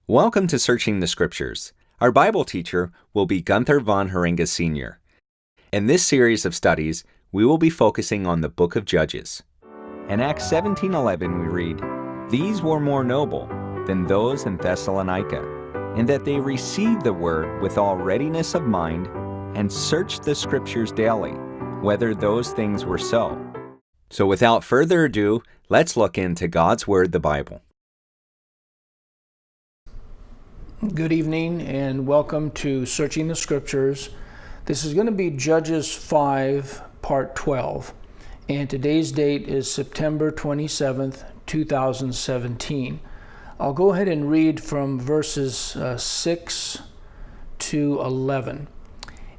Welcome to Searching the Scriptures. Our Bible teacher will be Gunther von Harringa Sr. In this series of studies, we will be focusing on the book of Judges. In Acts 17:11 we read, "These were more noble than those in Thessalonica, in that they received the word with all readiness of mind, and searched the Scriptures daily, whether those things were so." So without further ado, let's look into God's Word, the Bible. Good evening and welcome to Searching the Scriptures. This is going to be Judges 5, Part 12, and today's date is September 27th, 2017. I'll go ahead and read from verses 6 to 11.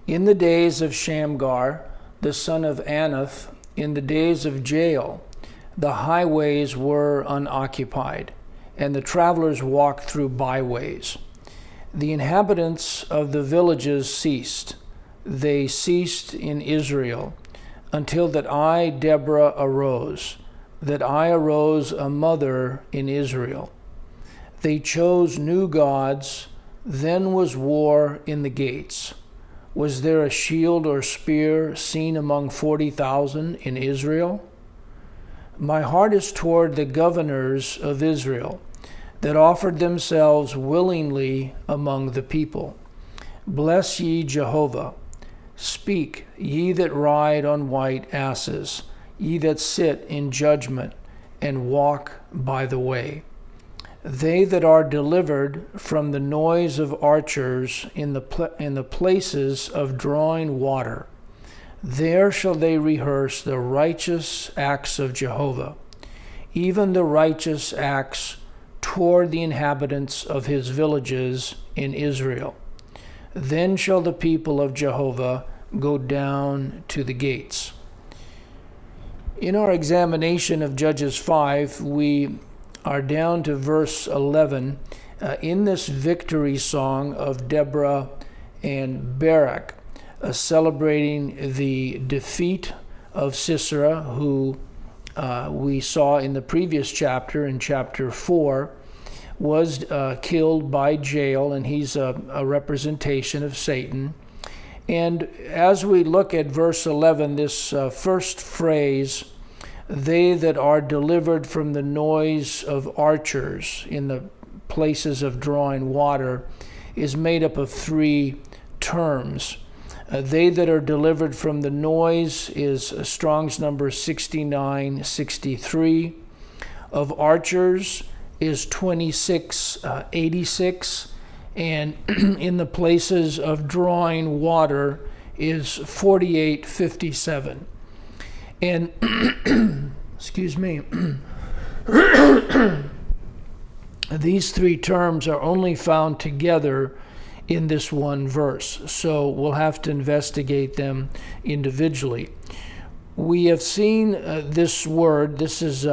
In the days of Shamgar, the son of Anath, in the days of Jael, the highways were unoccupied, and the travelers walked through byways. The inhabitants of the villages ceased. They ceased in Israel, until that I, Deborah, arose, that I arose a mother in Israel. They chose new gods, then was war in the gates. Was there a shield or spear seen among 40,000 in Israel? My heart is toward the governors of Israel, that offered themselves willingly among the people. Bless ye Jehovah. Speak, ye that ride on white asses, ye that sit in judgment and walk by the way. They that are delivered from the noise of archers in the places of drawing water, there shall they rehearse the righteous acts of Jehovah, even the righteous acts toward the inhabitants of his villages in Israel. Then shall the people of Jehovah go down to the gates. In our examination of Judges 5, we are down to verse 11 in this victory song of Deborah and Barak, celebrating the defeat of Sisera, who we saw in the previous chapter, in chapter 4, was killed by Jael, and he's a representation of Satan. And as we look at verse 11, this first phrase, they that are delivered from the noise of archers in the places of drawing water, is made up of three terms. They that are delivered from the noise is Strong's number 6963. Of archers is 2686. And in the places of drawing water is 4857. And, excuse me, these three terms are only found together in this one verse, so we'll have to investigate them individually. We have seen this word, this is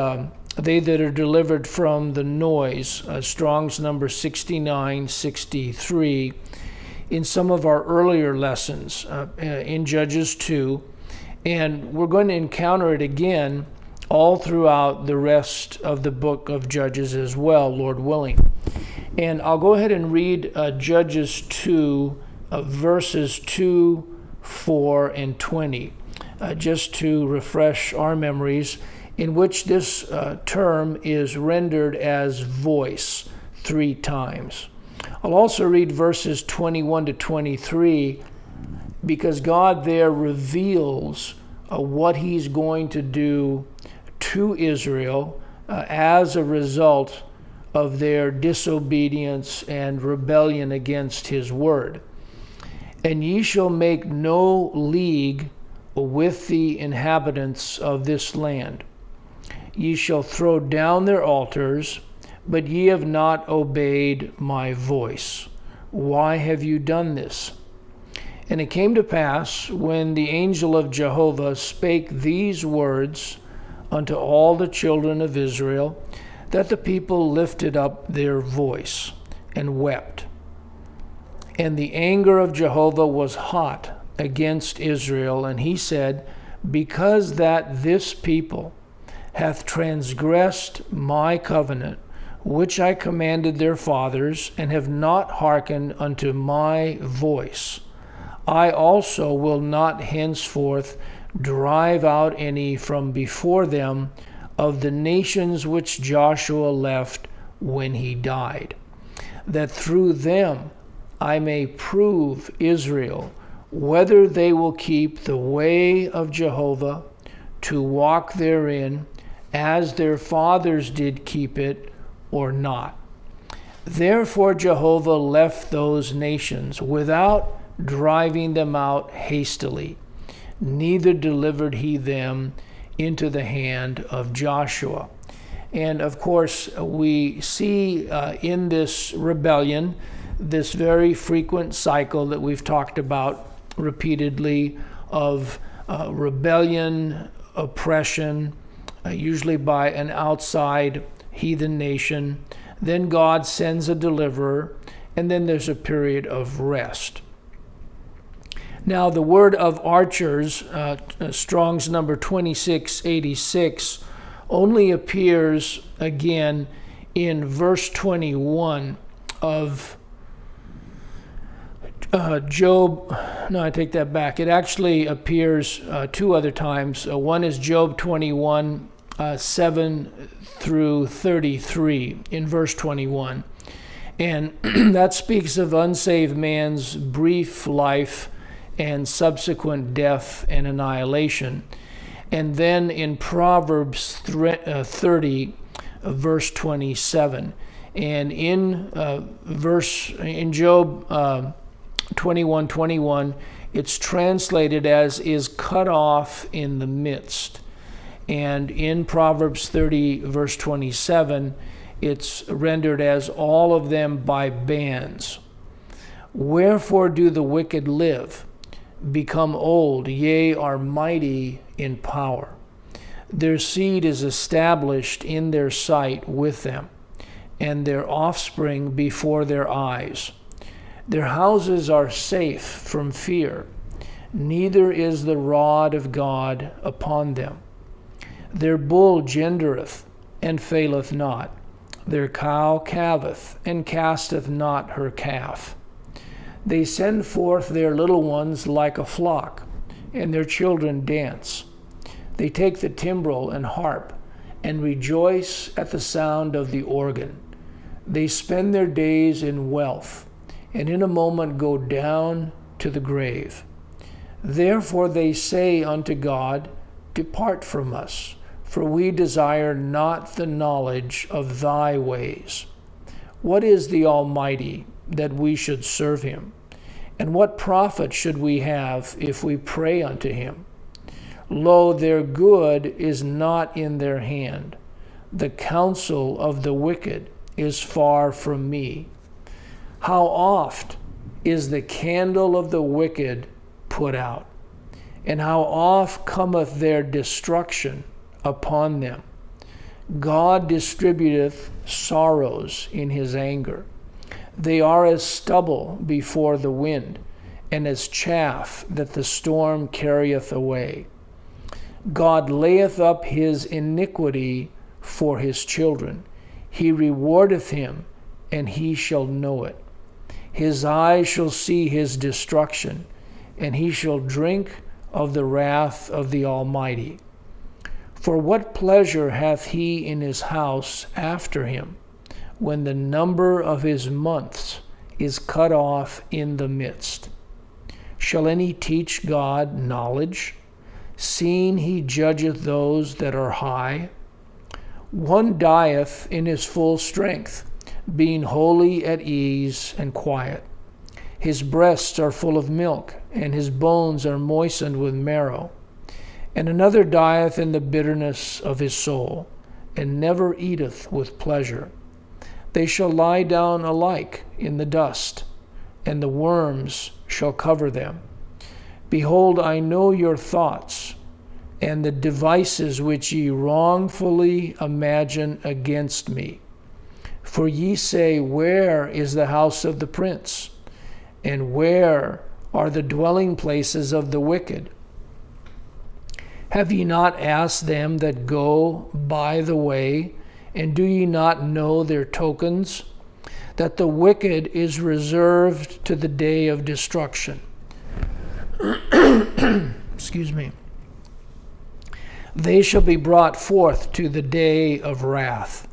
they that are delivered from the noise, Strong's number 6963, in some of our earlier lessons in Judges 2, and we're going to encounter it again all throughout the rest of the book of Judges as well, Lord willing. And I'll go ahead and read Judges 2, verses 2, 4, and 20, just to refresh our memories, in which this term is rendered as voice 3 times. I'll also read verses 21 to 23, because God there reveals what he's going to do to Israel as a result of their disobedience and rebellion against his word. And ye shall make no league with the inhabitants of this land. Ye shall throw down their altars, but ye have not obeyed my voice. Why have you done this? And it came to pass, when the angel of Jehovah spake these words unto all the children of Israel, that the people lifted up their voice and wept. And the anger of Jehovah was hot against Israel, and he said, because that this people hath transgressed my covenant, which I commanded their fathers, and have not hearkened unto my voice. I also will not henceforth drive out any from before them of the nations which Joshua left when he died, that through them I may prove Israel, whether they will keep the way of Jehovah, to walk therein, as their fathers did keep it, or not. Therefore Jehovah left those nations without driving them out hastily, neither delivered he them into the hand of Joshua. And of course, we see in this rebellion this very frequent cycle that we've talked about repeatedly of rebellion, oppression, usually by an outside heathen nation. Then God sends a deliverer, and then there's a period of rest. Now, the word of archers, Strong's number 2686, only appears again in verse 21 of Job. No, I take that back. It actually appears two other times. One is Job 21, 7 through 33 in verse 21. And that speaks of unsaved man's brief life and subsequent death and annihilation. And then in Proverbs 30, verse 27. And in Job 21:21, it's translated as is cut off in the midst. And in Proverbs 30, verse 27, it's rendered as all of them by bands. Wherefore do the wicked live, become old, yea, are mighty in power? Their seed is established in their sight with them, and their offspring before their eyes. Their houses are safe from fear, neither is the rod of God upon them. Their bull gendereth, and faileth not. Their cow calveth, and casteth not her calf. They send forth their little ones like a flock, and their children dance. They take the timbrel and harp, and rejoice at the sound of the organ. They spend their days in wealth, and in a moment go down to the grave. Therefore they say unto God, Depart from us, for we desire not the knowledge of thy ways. What is the Almighty, that we should serve him? And what profit should we have if we pray unto him? Lo, their good is not in their hand. The counsel of the wicked is far from me. How oft is the candle of the wicked put out? And how oft cometh their destruction upon them? God distributeth sorrows in his anger. They are as stubble before the wind, and as chaff that the storm carrieth away. God layeth up his iniquity for his children. He rewardeth him, and he shall know it. His eyes shall see his destruction, and he shall drink of the wrath of the Almighty. For what pleasure hath he in his house after him, when the number of his months is cut off in the midst? Shall any teach God knowledge, seeing he judgeth those that are high? One dieth in his full strength, being wholly at ease and quiet. His breasts are full of milk, and his bones are moistened with marrow. And another dieth in the bitterness of his soul, and never eateth with pleasure. They shall lie down alike in the dust, and the worms shall cover them. Behold, I know your thoughts, and the devices which ye wrongfully imagine against me. For ye say, Where is the house of the prince? And where are the dwelling places of the wicked? Have ye not asked them that go by the way, And do ye not know their tokens? That the wicked is reserved to the day of destruction. Excuse me. They shall be brought forth to the day of wrath.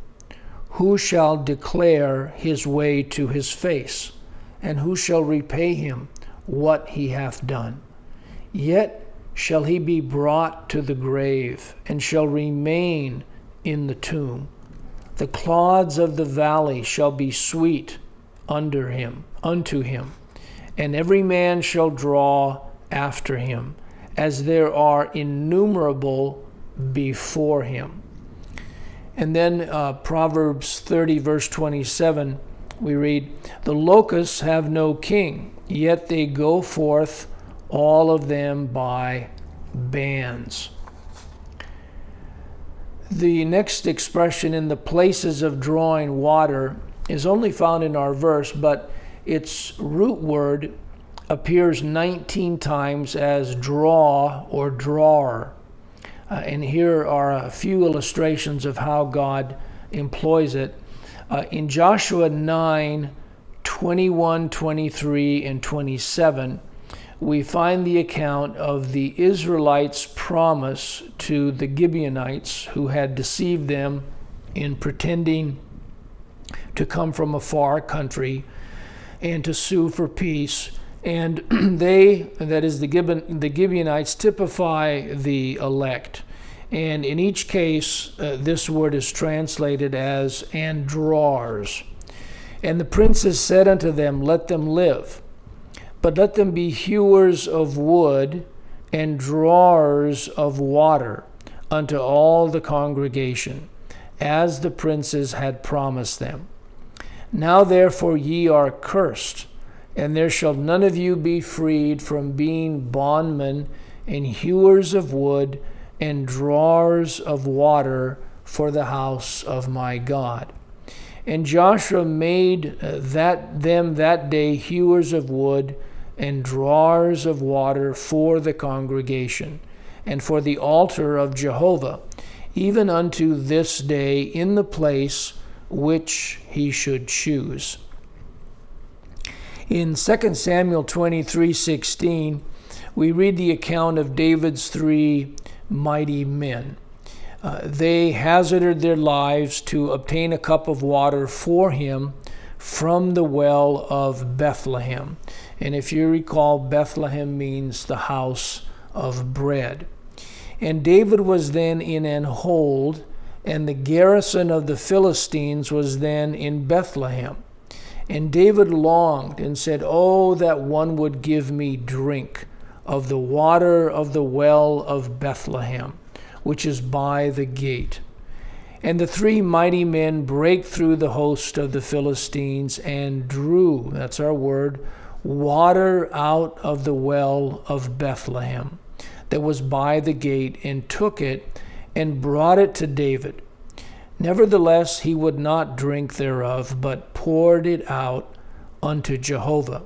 Who shall declare his way to his face? And who shall repay him what he hath done? Yet shall he be brought to the grave, and shall remain in the tomb. The clods of the valley shall be sweet unto him, and every man shall draw after him, as there are innumerable before him. And then Proverbs 30, verse 27, we read, The locusts have no king, yet they go forth, all of them by bands. The next expression, in the places of drawing water, is only found in our verse, but its root word appears 19 times as draw or drawer. And here are a few illustrations of how God employs it. In Joshua 9, 21, 23, and 27, we find the account of the Israelites' promise to the Gibeonites who had deceived them in pretending to come from a far country and to sue for peace. And they, that is the Gibeonites, typify the elect. And in each case, this word is translated as "and drawers." And the princes said unto them, Let them live, but let them be hewers of wood and drawers of water unto all the congregation, as the princes had promised them. Now therefore ye are cursed, and there shall none of you be freed from being bondmen and hewers of wood and drawers of water for the house of my God. And Joshua made them that day hewers of wood and drawers of water for the congregation, and for the altar of Jehovah, even unto this day, in the place which he should choose. In 2 Samuel 23:16, we read the account of David's three mighty men. They hazarded their lives to obtain a cup of water for him from the well of Bethlehem. And if you recall, Bethlehem means the house of bread. And David was then in an hold, and the garrison of the Philistines was then in Bethlehem. And David longed and said, Oh, that one would give me drink of the water of the well of Bethlehem, which is by the gate. And the three mighty men brake through the host of the Philistines and drew, that's our word, water out of the well of Bethlehem that was by the gate, and took it and brought it to David. Nevertheless, he would not drink thereof, but poured it out unto Jehovah.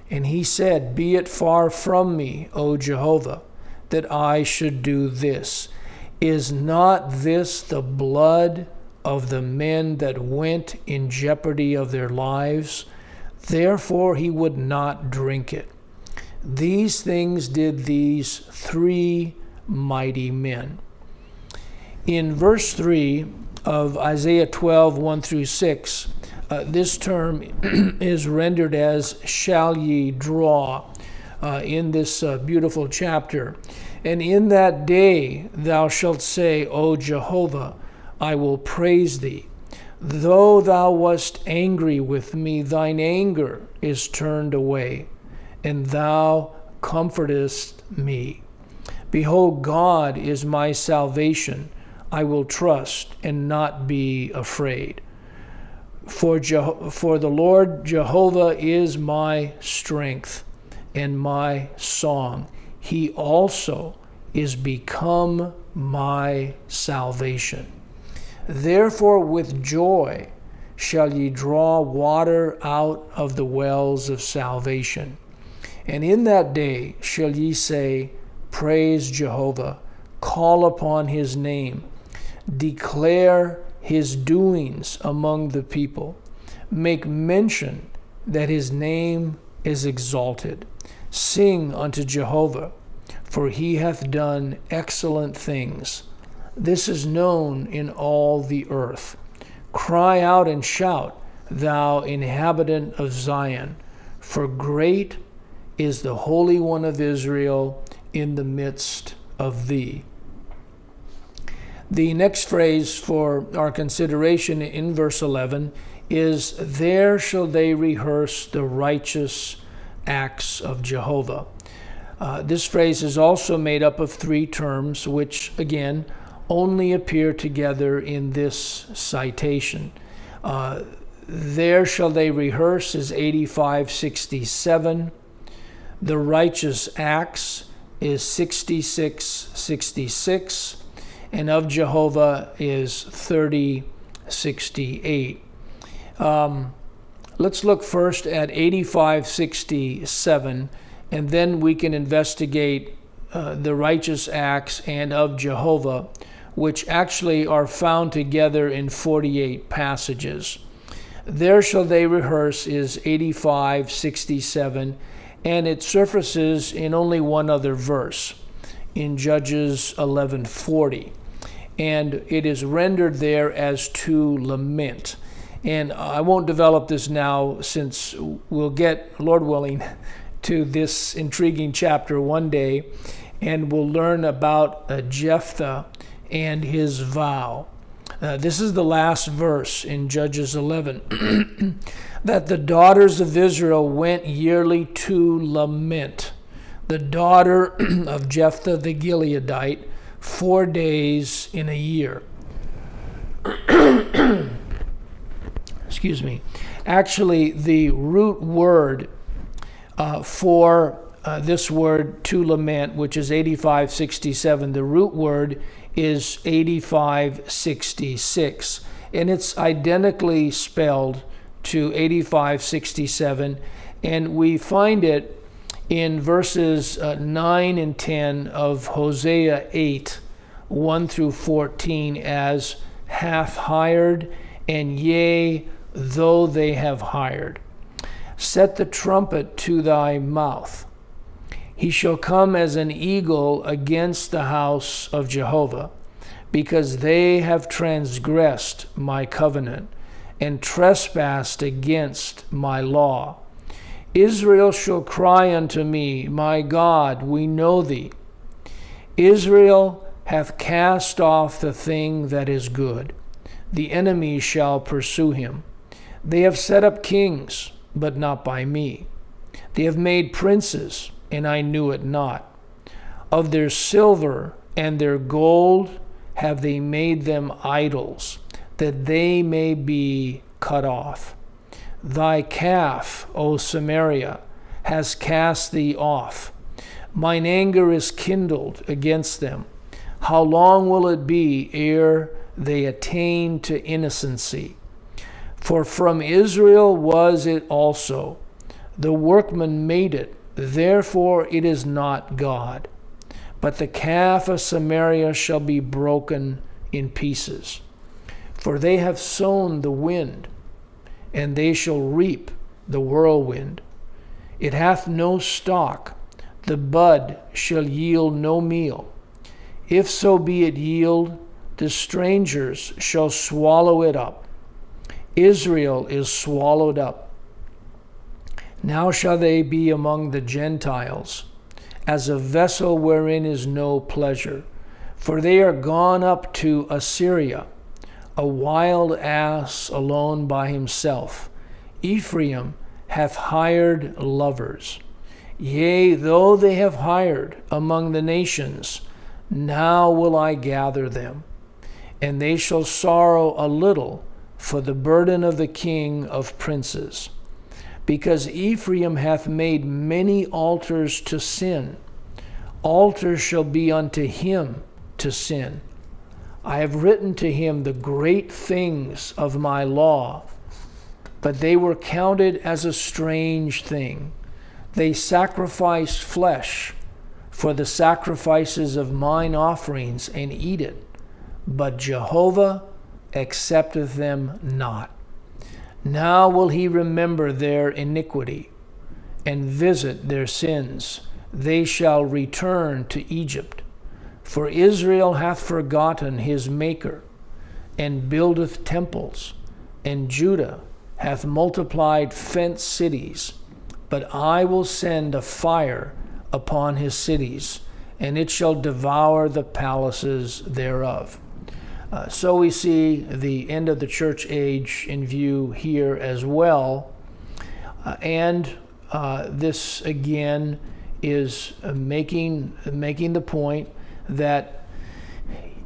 And he said, Be it far from me, O Jehovah, that I should do this. Is not this the blood of the men that went in jeopardy of their lives? Therefore he would not drink it. These things did these three mighty men. In verse 3 of Isaiah 12, 1 through 6, this term is rendered as shall ye draw in this beautiful chapter. And in that day thou shalt say, O Jehovah, I will praise thee. Though thou wast angry with me, thine anger is turned away, and thou comfortest me. Behold, God is my salvation. I will trust and not be afraid. For the Lord Jehovah is my strength and my song. He also is become my salvation. Therefore with joy shall ye draw water out of the wells of salvation. And in that day shall ye say, Praise Jehovah, call upon his name, declare his doings among the people. Make mention that his name is exalted. Sing unto Jehovah, for he hath done excellent things. This is known in all the earth. Cry out and shout, thou inhabitant of Zion, for great is the Holy One of Israel in the midst of thee. The next phrase for our consideration in verse 11 is, there shall they rehearse the righteous acts of Jehovah. This phrase is also made up of three terms, which again only appear together in this citation. There shall they rehearse is 85:67. The righteous acts is 66:66. And of Jehovah is 30:68. Let's look first at 85:67, and then we can investigate the righteous acts and of Jehovah, which actually are found together in 48 passages. There shall they rehearse is 85:67, and it surfaces in only one other verse, in Judges 11:40. And it is rendered there as to lament. And I won't develop this now, since we'll get, Lord willing, to this intriguing chapter one day, and we'll learn about Jephthah and his vow. This is the last verse in Judges 11, that the daughters of Israel went yearly to lament. The daughter of Jephthah the Gileadite, 4 days in a year. Excuse me. Actually, the root word for this word to lament, which is 85:67, the root word is 85:66, and it's identically spelled to 85:67, and we find it in verses 9 and 10 of Hosea 8, 1 through 14, as hath hired, and yea, though they have hired. Set the trumpet to thy mouth. He shall come as an eagle against the house of Jehovah, because they have transgressed my covenant and trespassed against my law. Israel shall cry unto me, my God, we know thee. Israel hath cast off the thing that is good. The enemy shall pursue him. They have set up kings, but not by me. They have made princes, and I knew it not. Of their silver and their gold have they made them idols, that they may be cut off. Thy calf, O Samaria, has cast thee off. Mine anger is kindled against them. How long will it be ere they attain to innocency? For from Israel was it also. The workman made it, therefore it is not God. But the calf of Samaria shall be broken in pieces. For they have sown the wind, and they shall reap the whirlwind. It hath no stalk, the bud shall yield no meal. If so be it yield, the strangers shall swallow it up. Israel is swallowed up. Now shall they be among the Gentiles, as a vessel wherein is no pleasure. For they are gone up to Assyria, a wild ass alone by himself. Ephraim hath hired lovers. Yea, though they have hired among the nations, now will I gather them. And they shall sorrow a little for the burden of the king of princes. Because Ephraim hath made many altars to sin. Altars shall be unto him to sin. I have written to him the great things of my law, but they were counted as a strange thing. They sacrifice flesh for the sacrifices of mine offerings and eat it. But Jehovah, accepteth them not. Now will he remember their iniquity, and visit their sins. They shall return to Egypt. For Israel hath forgotten his Maker, and buildeth temples, and Judah hath multiplied fenced cities. But I will send a fire upon his cities, and it shall devour the palaces thereof. So we see the end of the church age in view here as well. This again is making the point that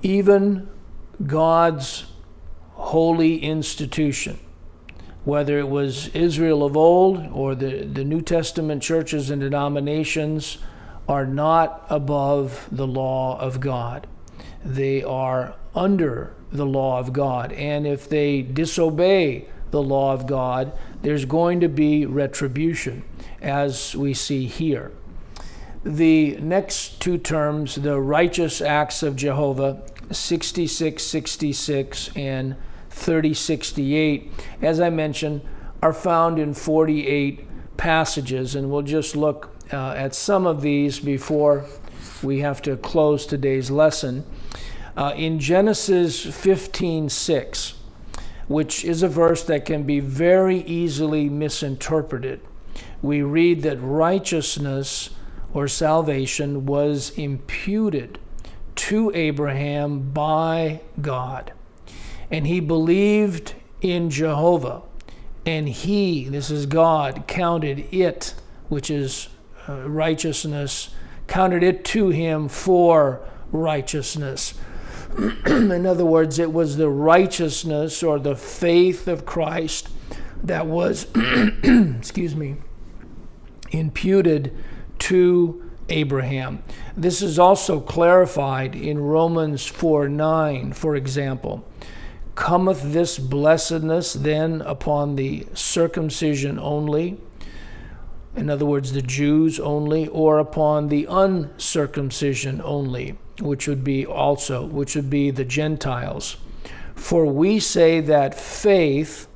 even God's holy institution, whether it was Israel of old or the New Testament churches and denominations, are not above the law of God. They are under the law of God. And if they disobey the law of God, there's going to be retribution, as we see here. The next two terms, the righteous acts of Jehovah, 66:66 and 30:68, as I mentioned, are found in 48 passages, and we'll just look at some of these before we have to close today's lesson. In Genesis 15:6, which is a verse that can be very easily misinterpreted, we read that righteousness or salvation was imputed to Abraham by God. And he believed in Jehovah, and he, this is God, counted it, which is righteousness, counted it to him for righteousness. In other words, it was the righteousness or the faith of Christ that was, imputed to Abraham. This is also clarified in Romans 4:9, for example. Cometh this blessedness then upon the circumcision only? In other words, the Jews only, or upon the uncircumcision only, which would be the Gentiles. For we say that faith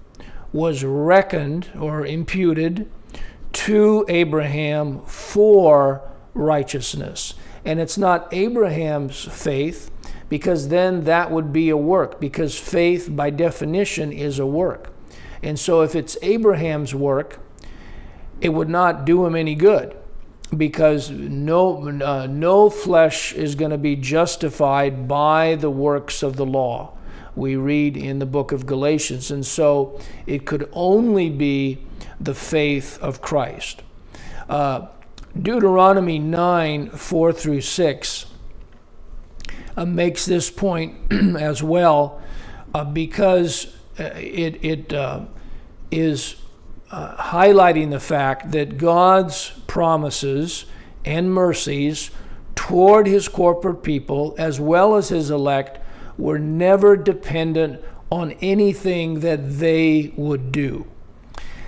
was reckoned or imputed to Abraham for righteousness. And it's not Abraham's faith, because then that would be a work, because faith by definition is a work. And so if it's Abraham's work, it would not do him any good, because no flesh is going to be justified by the works of the law, we read in the book of Galatians. And so it could only be the faith of Christ. Deuteronomy 9:4-6 makes this point as well, because it is highlighting the fact that God's promises and mercies toward his corporate people, as well as his elect, were never dependent on anything that they would do.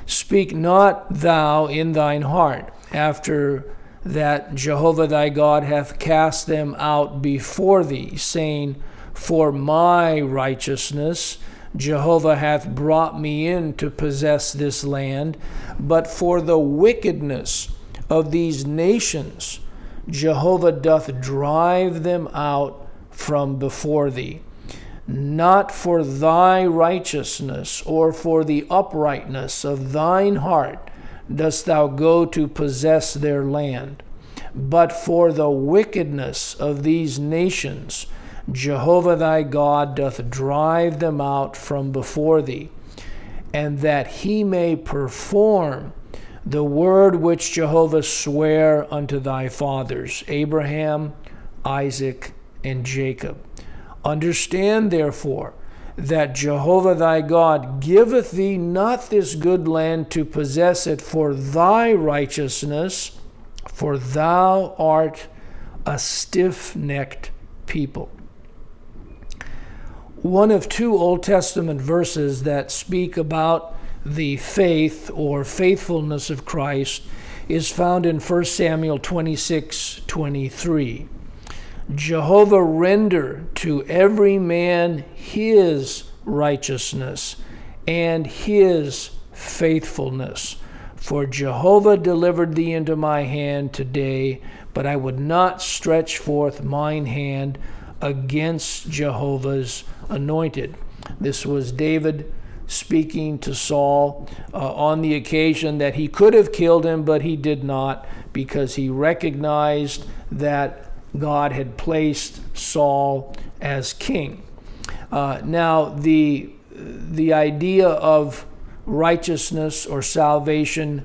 Speak not thou in thine heart, after that Jehovah thy God hath cast them out before thee, saying, For my righteousness Jehovah hath brought me in to possess this land, but for the wickedness of these nations Jehovah doth drive them out from before thee. Not for thy righteousness or for the uprightness of thine heart dost thou go to possess their land, but for the wickedness of these nations Jehovah thy God doth drive them out from before thee, and that he may perform the word which Jehovah sware unto thy fathers, Abraham, Isaac, and Jacob. Understand therefore that Jehovah thy God giveth thee not this good land to possess it for thy righteousness, for thou art a stiff-necked people. One of two Old Testament verses that speak about the faith or faithfulness of Christ is found in 1 Samuel 26:23. Jehovah render to every man his righteousness and his faithfulness. For Jehovah delivered thee into my hand today, but I would not stretch forth mine hand against Jehovah's anointed. This was David speaking to Saul on the occasion that he could have killed him, but he did not, because he recognized that God had placed Saul as king. Now, the idea of righteousness or salvation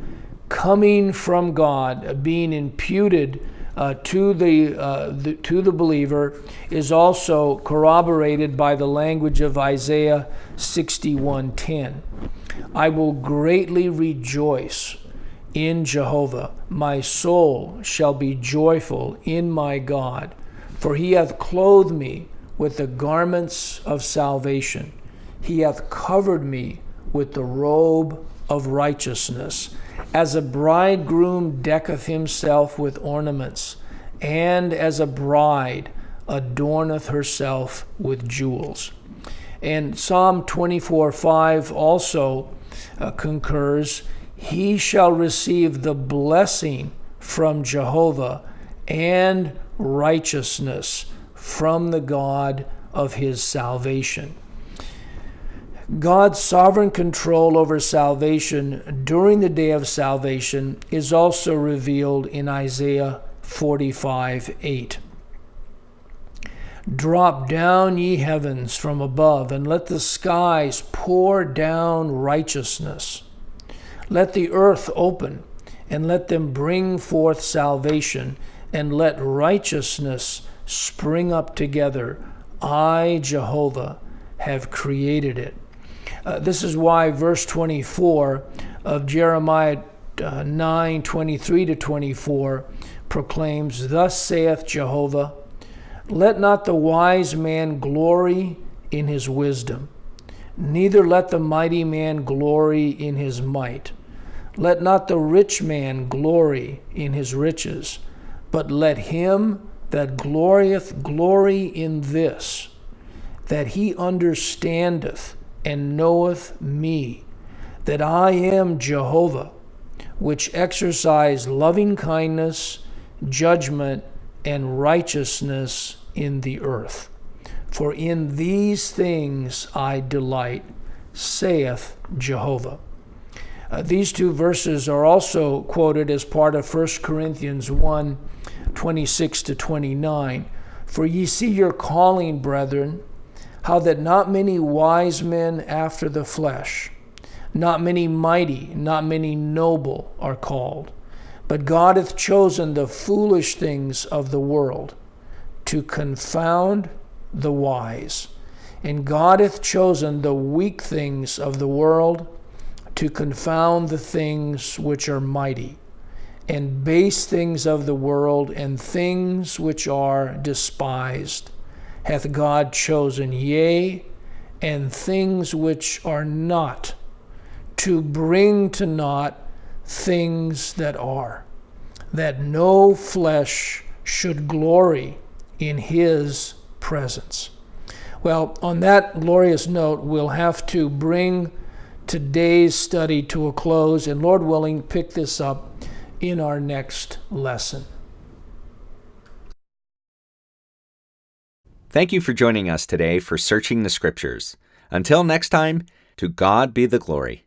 coming from God, being imputed to the believer, is also corroborated by the language of Isaiah 61:10. I will greatly rejoice in Jehovah. My soul shall be joyful in my God, for he hath clothed me with the garments of salvation. He hath covered me with the robe of righteousness, as a bridegroom decketh himself with ornaments, and as a bride adorneth herself with jewels. And Psalm 24:5 also concurs, he shall receive the blessing from Jehovah and righteousness from the God of his salvation. God's sovereign control over salvation during the day of salvation is also revealed in Isaiah 45:8. Drop down, ye heavens, from above, and let the skies pour down righteousness. Let the earth open, and let them bring forth salvation, and let righteousness spring up together. I, Jehovah, have created it. This is why verse 24 of Jeremiah 9:23-24 proclaims, Thus saith Jehovah, let not the wise man glory in his wisdom, neither let the mighty man glory in his might. Let not the rich man glory in his riches, but let him that glorieth glory in this, that he understandeth and knoweth me, that I am Jehovah, which exercise loving kindness, judgment, and righteousness in the earth. For in these things I delight, saith Jehovah. These two verses are also quoted as part of 1 Corinthians 1:26-29. For ye see your calling, brethren, how that not many wise men after the flesh, not many mighty, not many noble are called. But God hath chosen the foolish things of the world to confound the wise. And God hath chosen the weak things of the world to confound the things which are mighty, and base things of the world, and things which are despised hath God chosen, yea, and things which are not, to bring to naught things that are, that no flesh should glory in his presence. Well, on that glorious note, we'll have to bring today's study to a close, and Lord willing, pick this up in our next lesson. Thank you for joining us today for Searching the Scriptures. Until next time, to God be the glory.